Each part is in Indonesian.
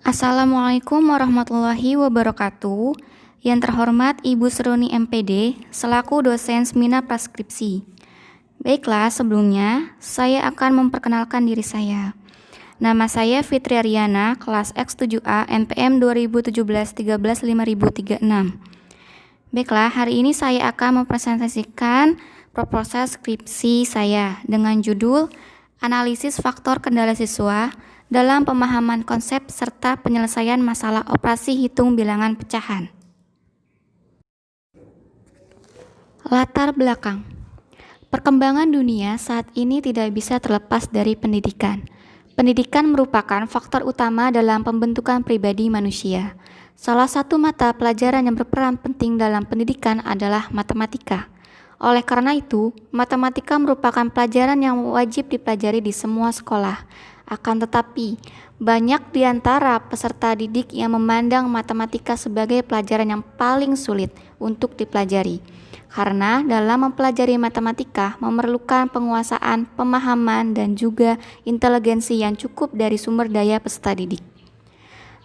Assalamualaikum warahmatullahi wabarakatuh. Yang terhormat Ibu Seruni MPD selaku dosen seminar praskripsi. Baiklah, sebelumnya saya akan memperkenalkan diri saya. Nama saya Fitri Aryana, kelas X7A NPM 2017-13-5036. Baiklah, hari ini saya akan mempresentasikan proposal skripsi saya dengan judul Analisis Faktor Kendala Siswa dalam pemahaman konsep serta penyelesaian masalah operasi hitung bilangan pecahan. Latar belakang. Perkembangan dunia saat ini tidak bisa terlepas dari pendidikan. Pendidikan merupakan faktor utama dalam pembentukan pribadi manusia. Salah satu mata pelajaran yang berperan penting dalam pendidikan adalah matematika. Oleh karena itu, matematika merupakan pelajaran yang wajib dipelajari di semua sekolah. Akan tetapi, banyak di antara peserta didik yang memandang matematika sebagai pelajaran yang paling sulit untuk dipelajari. Karena dalam mempelajari matematika memerlukan penguasaan, pemahaman, dan juga inteligensi yang cukup dari sumber daya peserta didik.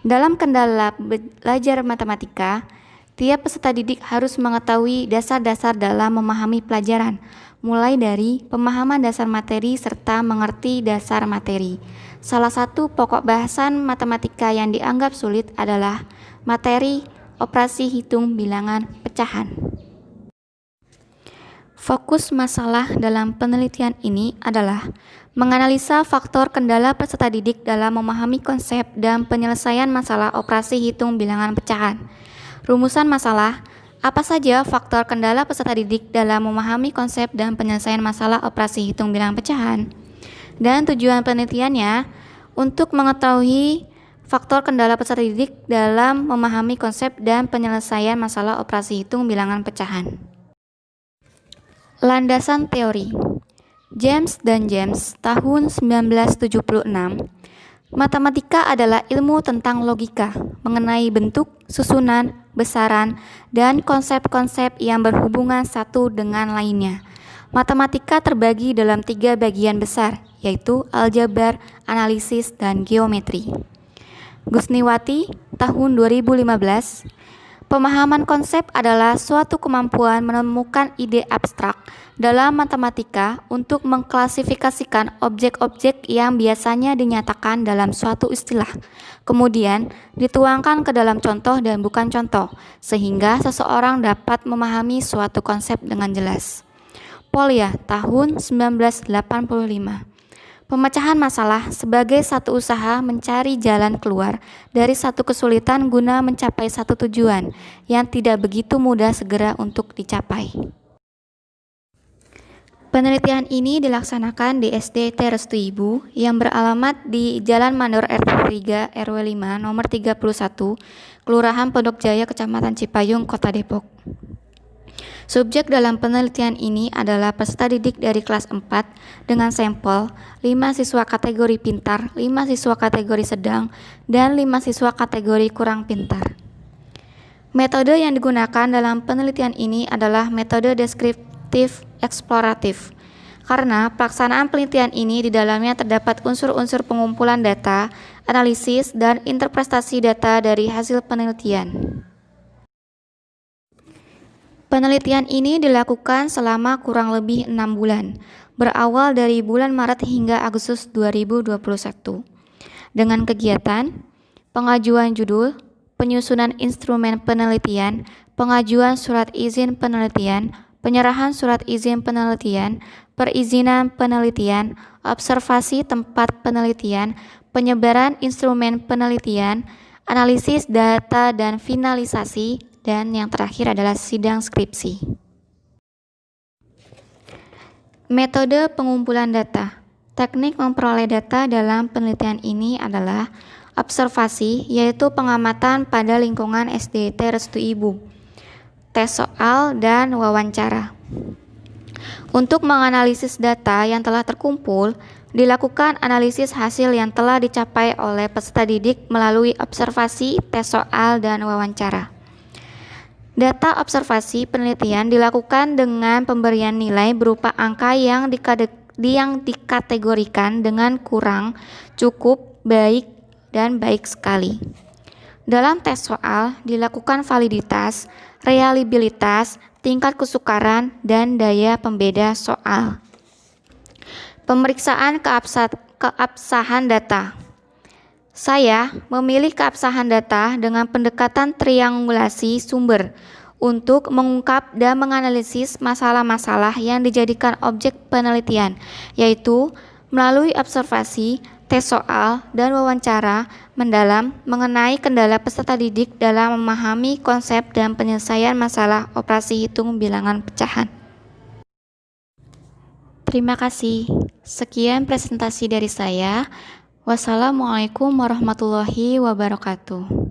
Dalam kendala belajar matematika, tiap peserta didik harus mengetahui dasar-dasar dalam memahami pelajaran, mulai dari pemahaman dasar materi serta mengerti dasar materi. Salah satu pokok bahasan matematika yang dianggap sulit adalah materi operasi hitung bilangan pecahan. Fokus masalah dalam penelitian ini adalah menganalisa faktor kendala peserta didik dalam memahami konsep dan penyelesaian masalah operasi hitung bilangan pecahan. Rumusan masalah: apa saja faktor kendala peserta didik dalam memahami konsep dan penyelesaian masalah operasi hitung bilangan pecahan? Dan tujuan penelitiannya untuk mengetahui faktor kendala peserta didik dalam memahami konsep dan penyelesaian masalah operasi hitung bilangan pecahan. Landasan teori. James dan James, tahun 1976. Matematika adalah ilmu tentang logika mengenai bentuk, susunan, besaran, dan konsep-konsep yang berhubungan satu dengan lainnya. Matematika terbagi dalam 3 bagian besar, yaitu aljabar, analisis, dan geometri. Gusniwati, tahun 2015. Pemahaman konsep adalah suatu kemampuan menemukan ide abstrak dalam matematika untuk mengklasifikasikan objek-objek yang biasanya dinyatakan dalam suatu istilah, kemudian dituangkan ke dalam contoh dan bukan contoh, sehingga seseorang dapat memahami suatu konsep dengan jelas. Polya, tahun 1985. Pemecahan masalah sebagai satu usaha mencari jalan keluar dari satu kesulitan guna mencapai satu tujuan yang tidak begitu mudah segera untuk dicapai. Penelitian ini dilaksanakan di SD Restu Ibu yang beralamat di Jalan Mandor RT 3 RW 5 nomor 31, Kelurahan Pondok Jaya, Kecamatan Cipayung, Kota Depok. Subjek dalam penelitian ini adalah peserta didik dari kelas 4 dengan sampel 5 siswa kategori pintar, 5 siswa kategori sedang, dan 5 siswa kategori kurang pintar. Metode yang digunakan dalam penelitian ini adalah metode deskriptif eksploratif. Karena pelaksanaan penelitian ini di dalamnya terdapat unsur-unsur pengumpulan data, analisis, dan interpretasi data dari hasil penelitian. Penelitian ini dilakukan selama kurang lebih 6 bulan, berawal dari bulan Maret hingga Agustus 2021. Dengan kegiatan pengajuan judul, penyusunan instrumen penelitian, pengajuan surat izin penelitian, penyerahan surat izin penelitian, perizinan penelitian, observasi tempat penelitian, penyebaran instrumen penelitian, analisis data dan finalisasi, dan yang terakhir adalah sidang skripsi. Metode pengumpulan data. Teknik memperoleh data dalam penelitian ini adalah observasi, yaitu pengamatan pada lingkungan SDT Restu Ibu, tes soal, dan wawancara. Untuk menganalisis data yang telah terkumpul, dilakukan analisis hasil yang telah dicapai oleh peserta didik melalui observasi, tes soal, dan wawancara. Data observasi penelitian dilakukan dengan pemberian nilai berupa angka yang dikategorikan dengan kurang, cukup, baik, dan baik sekali. Dalam tes soal dilakukan validitas, reliabilitas, tingkat kesukaran, dan daya pembeda soal. Pemeriksaan keabsahan data. Saya memilih keabsahan data dengan pendekatan triangulasi sumber untuk mengungkap dan menganalisis masalah-masalah yang dijadikan objek penelitian, yaitu melalui observasi, tes soal, dan wawancara mendalam mengenai kendala peserta didik dalam memahami konsep dan penyelesaian masalah operasi hitung bilangan pecahan. Terima kasih. Sekian presentasi dari saya. Wassalamualaikum warahmatullahi wabarakatuh.